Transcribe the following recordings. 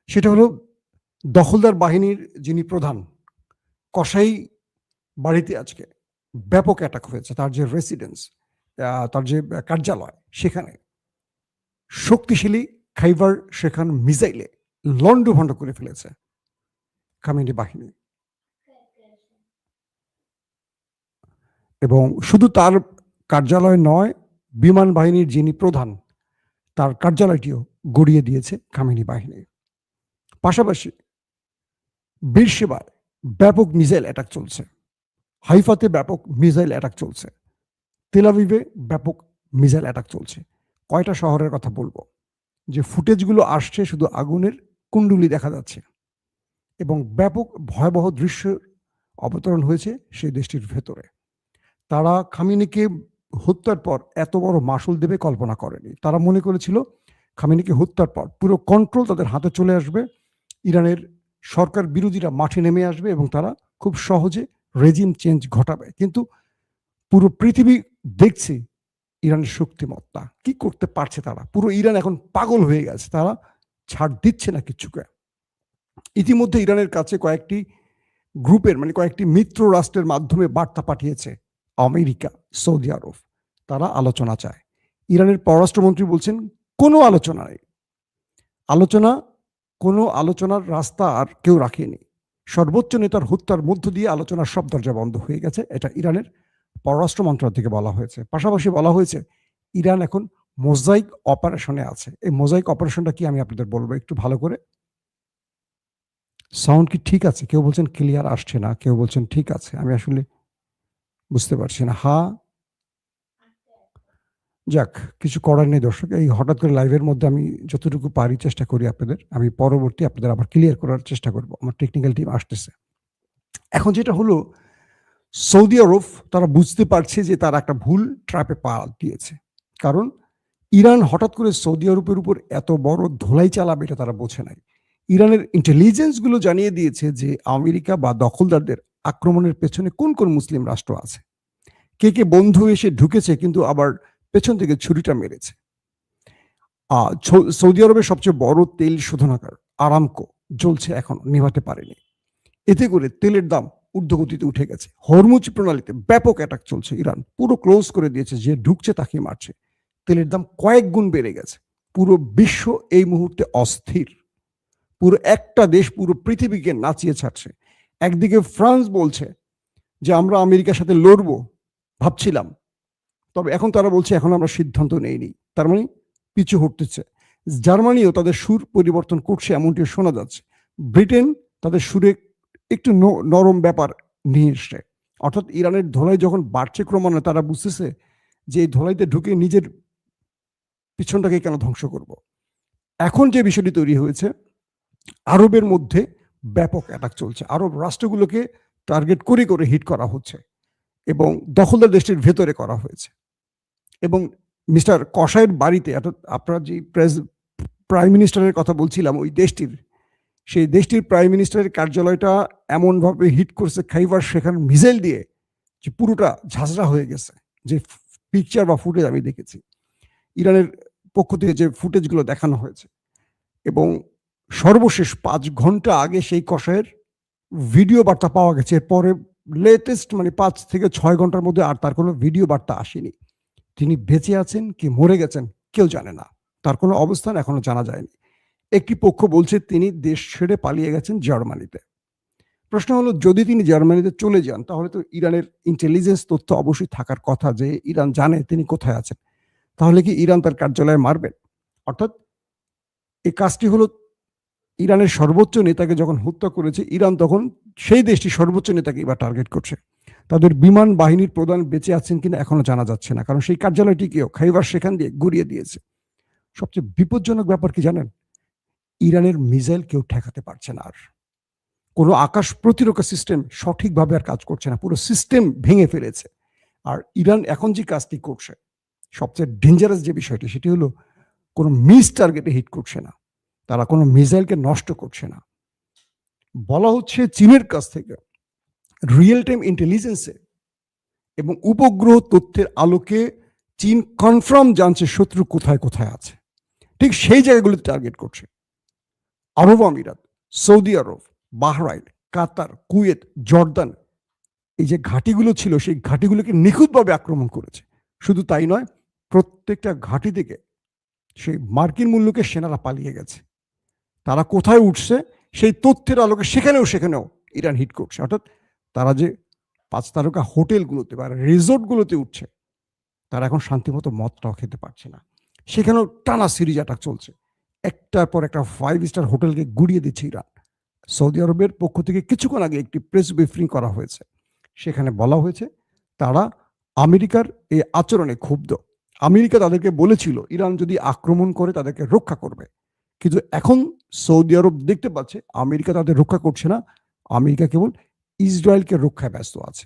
সেটা হলো দখলদার বাহিনীর যিনি প্রধান কসাই বাড়িতে আজকে ব্যাপক অ্যাটাক হয়েছে। তার যে রেসিডেন্স, তার যে কার্যালয়, সেখানে শক্তিশালী খাইবার সেখান মিসাইলে লন্ডভন্ড করে ফেলেছে খামেনি বাহিনী। এবং শুধু তার কার্যালয় নয়, বিমান বাহিনীর যিনি প্রধান তার কার্যালয়টিও গড়িয়ে দিয়েছে খামেনি বাহিনী। পাশাপাশি বীরশেবায় ব্যাপক মিসাইল অ্যাটাক চলছে, হাইফাতে ব্যাপক মিসাইল অ্যাটাক চলছে, তেল আবিবে ব্যাপক মিসাইল অ্যাটাক চলছে। কয়টা শহরের কথা বলবো যে ফুটেজগুলো আসছে, শুধু আগুনের কুণ্ডুলি দেখা যাচ্ছে এবং ব্যাপক ভয়াবহ দৃশ্য অবতরণ হয়েছে সেই দেশটির ভেতরে। তারা খামেনিকে হত্যার পর এত বড় মাসুল দেবে কল্পনা করেনি। তারা মনে করেছিল খামেনিকে হত্যার পর পুরো কন্ট্রোল তাদের হাতে চলে আসবে, ইরানের সরকার বিরোধীরা মাঠে নেমে আসবে এবং তারা খুব সহজে রেজিম চেঞ্জ ঘটাবে। কিন্তু পুরো পৃথিবী দেখছে ইরানের শক্তিমত্তা, কি করতে পারছে তারা। পুরো ইরান এখন পাগল হয়ে গেছে, তারা ছাড় দিচ্ছে না কিছুকে। ইতিমধ্যে ইরানের কাছে কয়েকটি গ্রুপের কয়েকটি মিত্র রাষ্ট্রের মাধ্যমে বার্তা পাঠিয়েছে আমেরিকা, সৌদি আরব। তারা আলোচনা চায়। ইরানের পররাষ্ট্রমন্ত্রী বলছেন কোনো আলোচনা নেই, কোনো আলোচনার রাস্তা আর কেউ রাখেনি। সর্বোচ্চ নেতার হত্যার মধ্য দিয়ে আলোচনার সব দরজা বন্ধ হয়ে গেছে, এটা ইরানের পররাষ্ট্র মন্ত্রণালয় থেকে বলা হয়েছে। পাশাপাশি বলা হয়েছে ইরান এখন মোজাইক অপারেশনে আছে। এই মোজাইক অপারেশনটা কি আমি আপনাদের বলবো একটু ভালো করে। সাউন্ড কি ঠিক আছে? কেউ বলছেন ক্লিয়ার আসছে না, কেউ বলছেন ঠিক আছে। আমি আসলে বুঝতে পারছি না। যাক, কিছু করার নেই দর্শক। এই হঠাৎ করে লাইভের মধ্যে আমি যতটুকু পারি চেষ্টা করি আমি পরবর্তী আপনাদের আবার ক্লিয়ার করার চেষ্টা করব। আমার টেকনিক্যাল টিম আসতেছে। এখন যেটা হলো, সৌদি আরব তারা বুঝতে পারছে যে তারা একটা ভুল ট্র্যাপে পা দিয়েছে। কারণ ইরান হঠাৎ করে সৌদি আরবের উপর এত বড় ধোলাই চালাবে এটা তারা বোঝে নাই। ইরানের ইন্টেলিজেন্স গুলো জানিয়ে দিয়েছে যে আমেরিকা বা দখলদারদের আক্রমণের পেছনে কোন কোন মুসলিম রাষ্ট্র আছে, কে কে বন্ধু এসে ঢুকেছে কিন্তু আবার পেছন থেকে ছুরিটা মেরেছে। সৌদি আরবের সবচেয়ে বড় তেল শোধনাগার আরামকো জ্বলছে, এখন নিভাতে পারেনি। এতে করে তেলের দাম ঊর্ধ্বগতিতে উঠে গেছে। হরমুজ প্রণালীতে ব্যাপক অ্যাটাক চলছে, ইরান পুরো ক্লোজ করে দিয়েছে, যে ঢুকছে তাকে মারছে। তেলের দাম কয়েক গুণ বেড়ে গেছে। পুরো বিশ্ব এই মুহূর্তে অস্থির। পুরো একটা দেশ পুরো পৃথিবীকে নাচিয়ে ছাড়ছে। একদিকে ফ্রান্স বলছে যে আমরা আমেরিকার সাথে লড়বো ভাবছিলাম, তবে এখন তারা বলছে এখন আমরা সিদ্ধান্ত নেইনি, তার মানে পিছু হটতেছে। জার্মানিও তাদের সুর পরিবর্তন করছে এমনটি শোনা যাচ্ছে। ব্রিটেন তাদের সুরে একটু নরম ব্যাপার নিয়ে এসছে। অর্থাৎ ইরানের ধোলাই যখন বাড়ছে ক্রমান্বয়ে, তারা বুঝতেছে যে এই ধোলাইতে ঢুকে নিজের পিছনটাকে কেন ধ্বংস করব। এখন যে বিষয়টি তৈরি হয়েছে, আরবের মধ্যে ব্যাপক অ্যাটাক চলছে। আরব রাষ্ট্রগুলোকে টার্গেট করে করে হিট করা হচ্ছে এবং দখলদার দেশটির ভেতরে করা হয়েছে। এবং মিস্টার কসাইয়ের বাড়িতে, অর্থাৎ আপনার যে প্রাইম মিনিস্টারের কথা বলছিলাম, ওই দেশটির সেই দেশটির প্রাইম মিনিস্টারের কার্যালয়টা এমনভাবে হিট করছে খাইবার সেখান মিসাইল দিয়ে যে পুরোটা ঝাঁঝরা হয়ে গেছে। যে পিকচার বা ফুটেজ আমি দেখেছি ইরানের পক্ষ থেকে, যে ফুটেজগুলো দেখানো হয়েছে, এবং সর্বশেষ 5 ঘন্টা আগে সেই কসাইয়ের ভিডিও বার্তা পাওয়া গেছে। এরপরে লেটেস্ট 5 থেকে 6 ঘন্টার মধ্যে আর তার কোনো ভিডিও বার্তা আসেনি। তিনি বেঁচে আছেন কি মরে গেছেন কেউ জানে না, তার কোনো অবস্থান এখনো জানা যায়নি। একটি পক্ষ বলছে তিনি দেশ ছেড়ে পালিয়ে গেছেন জার্মানিতে। প্রশ্ন হলো, যদি তিনি জার্মানিতে চলে যান তাহলে তো ইরানের ইন্টেলিজেন্স তথ্য অবশ্যই থাকার কথা যে ইরান জানে তিনি কোথায় আছেন। তাহলে কি ইরান তার কার্যালয়ে মারবেন? অর্থাৎ এই কাজটি হলো, ইরানের সর্বোচ্চ নেতাকে যখন হত্যা করেছে ইরান, তখন সেই দেশটির সর্বোচ্চ নেতাকে এবার টার্গেট করছে। তাদের বিমান বাহিনীর প্রধান বেঁচে আছেন কিনা এখনো জানা যাচ্ছে না, কারণ সেই কার্যালয়টিকেও খাইবার সেখান দিয়ে গুড়িয়ে দিয়েছে। সবচেয়ে বিপজ্জনক ব্যাপার কি জানেন? ইরানের মিসাইল কেউ ঠেকাতে পারছে না আর। কোনো আকাশ প্রতিরক্ষা সিস্টেম সঠিকভাবে আর কাজ করছে না, পুরো সিস্টেম ভেঙে ফেলেছে। আর ইরান এখন যে কাজটি করছে, সবচেয়ে ডেঞ্জারাস যে বিষয়টি, সেটি হলো কোনো মিস টার্গেটে হিট করছে না, তারা কোনো মিসাইলকে নষ্ট করছে না। বলা হচ্ছে চীনের কাছ থেকে রিয়েল টাইম ইন্টেলিজেন্সে এবং উপগ্রহ তথ্যের আলোকে চীন কনফার্ম জানছে শত্রু কোথায় কোথায় আছে, ঠিক সেই জায়গাগুলোতে টার্গেট করছে। আরব আমিরাত, সৌদি আরব, বাহরাইন, কাতার, কুয়েত, জর্দান, এই যে ঘাঁটিগুলো ছিল সেই ঘাঁটিগুলোকে নিখুঁতভাবে আক্রমণ করেছে। শুধু তাই নয়, প্রত্যেকটা ঘাঁটি থেকে সেই মার্কিন মূল্যকে সেনারা পালিয়ে গেছে। তারা কোথায় উঠছে সেই তথ্যের আলোকে সেখানেও ইরান হিট করছে। অর্থাৎ তারা যে 5 তারকা হোটেলগুলোতে বা রিসোর্টগুলোতে উঠছে, তারা এখন শান্তিমতো মদটাও খেতে পারছে না। সেখানেও টানা সিরিজ অ্যাটাক চলছে, একটার পর একটা 5 স্টার হোটেলকে গুড়িয়ে দিচ্ছে ইরান। সৌদি আরবের পক্ষ থেকে কিছুক্ষণ আগে একটি প্রেস ব্রিফিং করা হয়েছে, সেখানে বলা হয়েছে তারা আমেরিকার এই আচরণে ক্ষুব্ধ। আমেরিকা তাদেরকে বলেছিল ইরান যদি আক্রমণ করে তাদেরকে রক্ষা করবে, কিন্তু এখন সৌদি আরব দেখতে পাচ্ছে আমেরিকা তাদের রক্ষা করছে না, আমেরিকা কেবল ইসরায়েলকে রক্ষায় ব্যস্ত আছে।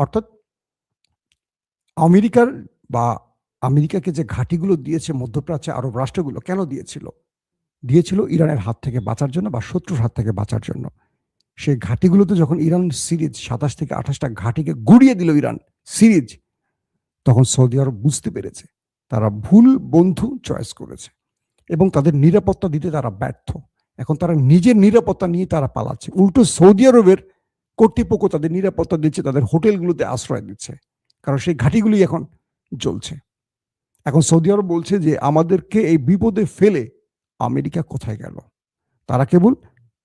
অর্থাৎ আমেরিকার বা আমেরিকাকে যে ঘাঁটিগুলো দিয়েছে মধ্যপ্রাচ্যে আরব রাষ্ট্রগুলো কেন দিয়েছিল ইরানের হাত থেকে বাঁচার জন্য বা শত্রুর হাত থেকে বাঁচার জন্য। সেই ঘাঁটিগুলোতে যখন ইরান সিরিজ 27 থেকে 28টা ঘাঁটিকে গুড়িয়ে দিল ইরান সিরিজ, তখন সৌদি আরব বুঝতে পেরেছে তারা ভুল বন্ধু চয়েস করেছে এবং তাদের নিরাপত্তা দিতে তারা ব্যর্থ। এখন তারা নিজের নিরাপত্তা নিয়ে তারা পালাচ্ছে, উল্টো সৌদি আরবের কর্তৃপক্ষ তাদের নিরাপত্তা দিচ্ছে, তাদের হোটেলগুলোতে আশ্রয় দিচ্ছে, কারণ সেই ঘাঁটিগুলি এখন জ্বলছে। এখন সৌদি আরব বলছে যে আমাদেরকে এই বিপদে ফেলে আমেরিকা কোথায় গেল? তারা কেবল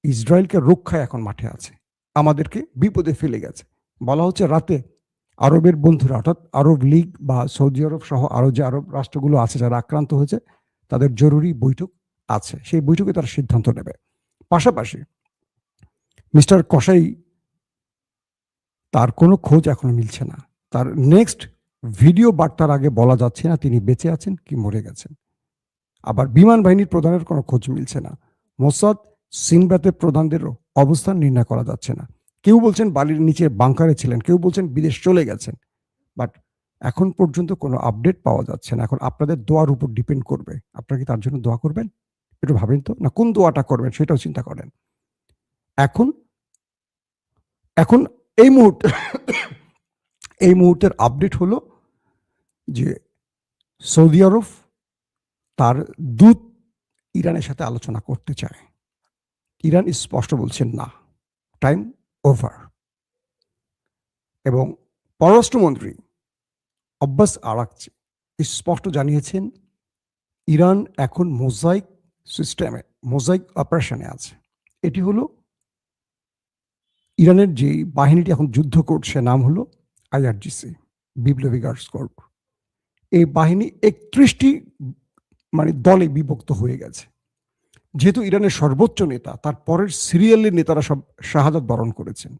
ইসরায়েলকে রক্ষায় এখন মাঠে আছে, আমাদেরকে বিপদে ফেলে গেছে। বলা হচ্ছে রাতে আরবের বন্ধুরা অর্থাৎ আরব লীগ বা সৌদি আরব সহ আরো যে আরব রাষ্ট্রগুলো আছে যারা আক্রান্ত হয়েছে তাদের জরুরি বৈঠক আছে, সেই বৈঠকে তারা সিদ্ধান্ত নেবে। পাশাপাশি মিস্টার কসাই, তার কোনো খোঁজ এখনো মিলছে না। তার নেক্সট ভিডিও বার্তার আগে বলা যাচ্ছে না তিনি বেঁচে আছেন কি মরে গেছেন। আবার বিমান বাহিনীর প্রধানের কোনো খোঁজ মিলছে না। মোসাদ, সিনবাতের প্রধানদেরও অবস্থান নির্ণয় করা যাচ্ছে না। কেউ বলছেন বালির নিচে বাংকারে ছিলেন, কেউ বলছেন বিদেশ চলে গেছেন, বাট এখন পর্যন্ত কোনো আপডেট পাওয়া যাচ্ছে না। এখন আপনাদের দোয়ার উপর ডিপেন্ড করবে, আপনারা কি তার জন্য দোয়া করবেন? একটু ভাবেন তো, না কোন দোয়াটা করবেন সেটাও চিন্তা করেন। এখন এখন এই মুহূর্তে এই মুহূর্তের আপডেট হলো যে সৌদি আরব তার দূত ইরানের সাথে আলোচনা করতে চায়। ইরান স্পষ্ট বলছেন না, টাইম ওভার। এবং পররাষ্ট্রমন্ত্রী আব্বাস আরাকচি স্পষ্ট জানিয়েছেন ইরান এখন মোজাইক সিস্টেমে, মোজাইক অপারেশনে আছে। এটি হলো ইরানের যে বাহিনীটি এখন যুদ্ধ করছে, নাম হলো আইআরজিসি, বিপ্লবী গার্ডস কর্প। এই বাহিনী 31টি দলে বিভক্ত হয়ে গেছে। যেহেতু ইরানের সর্বোচ্চ নেতা, তার পরের সিরিয়ালের নেতারা সব শাহাদাত বরণ করেছেন,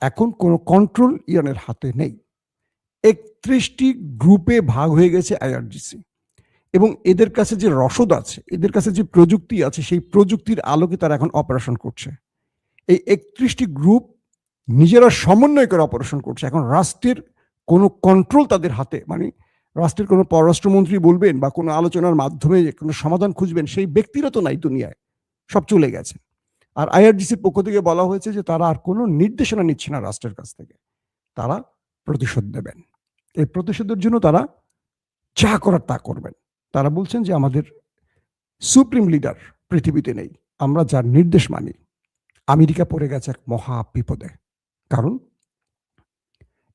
এখন কোনো কন্ট্রোল ইরানের হাতে নেই। 31টি গ্রুপে ভাগ হয়ে গেছে আইআরজিসি এবং এদের কাছে যে রসদ আছে, এদের কাছে যে প্রযুক্তি আছে, সেই প্রযুক্তির আলোকে তারা এখন অপারেশন করছে। এই 31টি গ্রুপ নিজেরা সমন্বয় করে অপারেশন করছে। এখন রাষ্ট্রের কোনো কন্ট্রোল তাদের হাতে, রাষ্ট্রের কোনো পররাষ্ট্রমন্ত্রী বলবেন বা কোনো আলোচনার মাধ্যমে কোনো সমাধান খুঁজবেন, সেই ব্যক্তিরা তো নাই দুনিয়ায়, সব চলে গেছে। আর আইআরজিসির পক্ষ থেকে বলা হয়েছে যে তারা আর কোনো নির্দেশনা নিচ্ছে না রাষ্ট্রের কাছ থেকে, তারা প্রতিশোধ দেবেন। এই প্রতিশোধের জন্য তারা যা করার তা করবেন। তারা বলছেন যে আমাদের সুপ্রিম লিডার পৃথিবীতে নেই, আমরা যার নির্দেশ মানি। আমেরিকা পড়ে গেছে এক মহা বিপদে, কারণ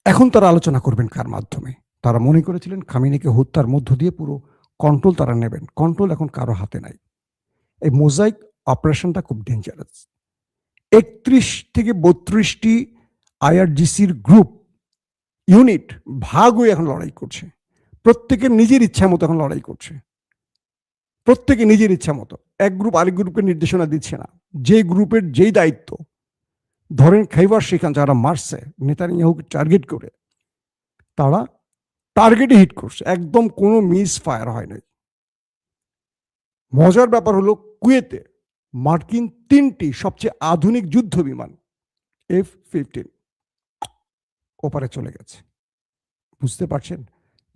এখন তারা আলোচনা করবেন কার মাধ্যমে? তারা মনে করেছিলেন খামেনিকে হত্যার মধ্য দিয়ে পুরো কন্ট্রোল তারা নেবেন, কন্ট্রোল এখন কারো হাতে নাই। এই মোজাইক অপারেশনটা খুব ডেঞ্জারাস। 31 থেকে 32টি আইআরজিসির গ্রুপ ইউনিট ভাগ হয়ে এখন লড়াই করছে, প্রত্যেকের নিজের ইচ্ছা মতো এখন লড়াই করছে, প্রত্যেকে নিজের ইচ্ছা মতো। এক গ্রুপ আরেক গ্রুপকে নির্দেশনা দিচ্ছে না, যে গ্রুপের যেই দায়িত্ব। ধরেন খাইবার সেখান যারা মারছে নেতানিয়াহুকে টার্গেট করে, তারা টার্গেটে হিট করছে, একদম কোনো মিস ফায়ার হয় নাই। মজার ব্যাপার হলো কুয়েতে মার্কিন 3টি সবচেয়ে আধুনিক যুদ্ধ বিমান F-15 ওপারে চলে গেছে। বুঝতে পারছেন,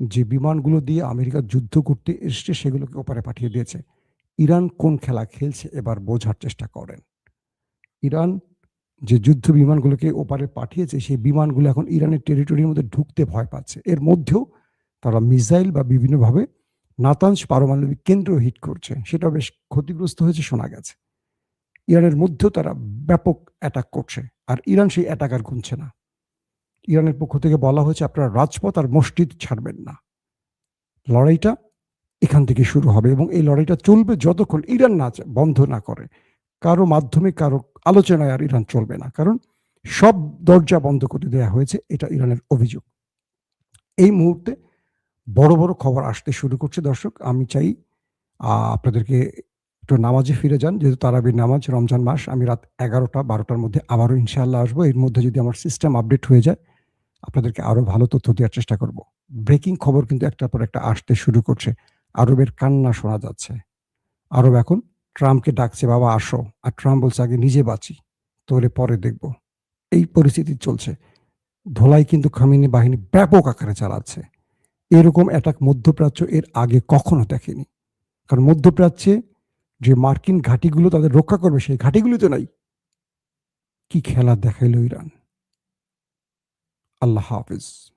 যে বিমানগুলো দিয়ে আমেরিকা যুদ্ধ করতে এসছে সেগুলোকে ওপারে পাঠিয়ে দিয়েছে। ইরান কোন খেলা খেলছে এবার বোঝার চেষ্টা করেন। ইরান যে যুদ্ধ বিমানগুলোকে ওপারে পাঠিয়েছে, সেই বিমানগুলো এখন ইরানের টেরিটরির মধ্যে ঢুকতে ভয় পাচ্ছে। এর মধ্যেও তারা মিসাইল বা বিভিন্নভাবে নাতানজ পারমাণবিক কেন্দ্র হিট করছে, সেটা বেশ ক্ষতিগ্রস্ত হয়েছে শোনা গেছে। ইরানের মধ্যেও তারা ব্যাপক অ্যাটাক করছে, আর ইরান সেই অ্যাটাক আর গুনছে না। ইরানের পক্ষ থেকে বলা হয়েছে আপনারা রাজপথ আর মসজিদ ছাড়বেন না। লড়াইটা এখান থেকে শুরু হবে এবং এই লড়াইটা চলবে যতক্ষণ ইরান বন্ধ না করে। কারো মাধ্যমে কারো আলোচনায় আর ইরান চলবে না, কারণ সব দরজা বন্ধ করে দেওয়া হয়েছে, এটা ইরানের অভিযোগ। এই মুহূর্তে বড় বড় খবর আসতে শুরু করছে। দর্শক, আমি চাই আপনাদেরকে একটু নামাজে ফিরে যান, যেহেতু তারাবির নামাজ, রমজান মাস। আমি রাত 11টা-12টার মধ্যে আবারও ইনশাআল্লাহ আসবো। এর মধ্যে যদি আমার সিস্টেম আপডেট হয়ে যায়, আপনাদেরকে আরো ভালো তথ্য দেওয়ার চেষ্টা করব। ব্রেকিং খবর কিন্তু একটার পর একটা আসতে শুরু করছে। আরবের কান্না শোনা যাচ্ছে। আরব এখন ট্রাম্পকে ডাকছে, বাবা আসো। আর ট্রাম্প বলছে আগে নিজে বাঁচি, তোরে পরে দেখব। এই পরিস্থিতি চলছে। ধোলাই কিন্তু খামেনি বাহিনী ব্যাপক আকারে চালাচ্ছে। এরকম অ্যাটাক মধ্যপ্রাচ্য এর আগে কখনো দেখেনি। কারণ মধ্যপ্রাচ্যে যে মার্কিন ঘাঁটিগুলো তাদের রক্ষা করবে, সেই ঘাঁটিগুলি তো নাই। কি খেলা দেখাইল ইরান! আল্লাহ হাফেজ।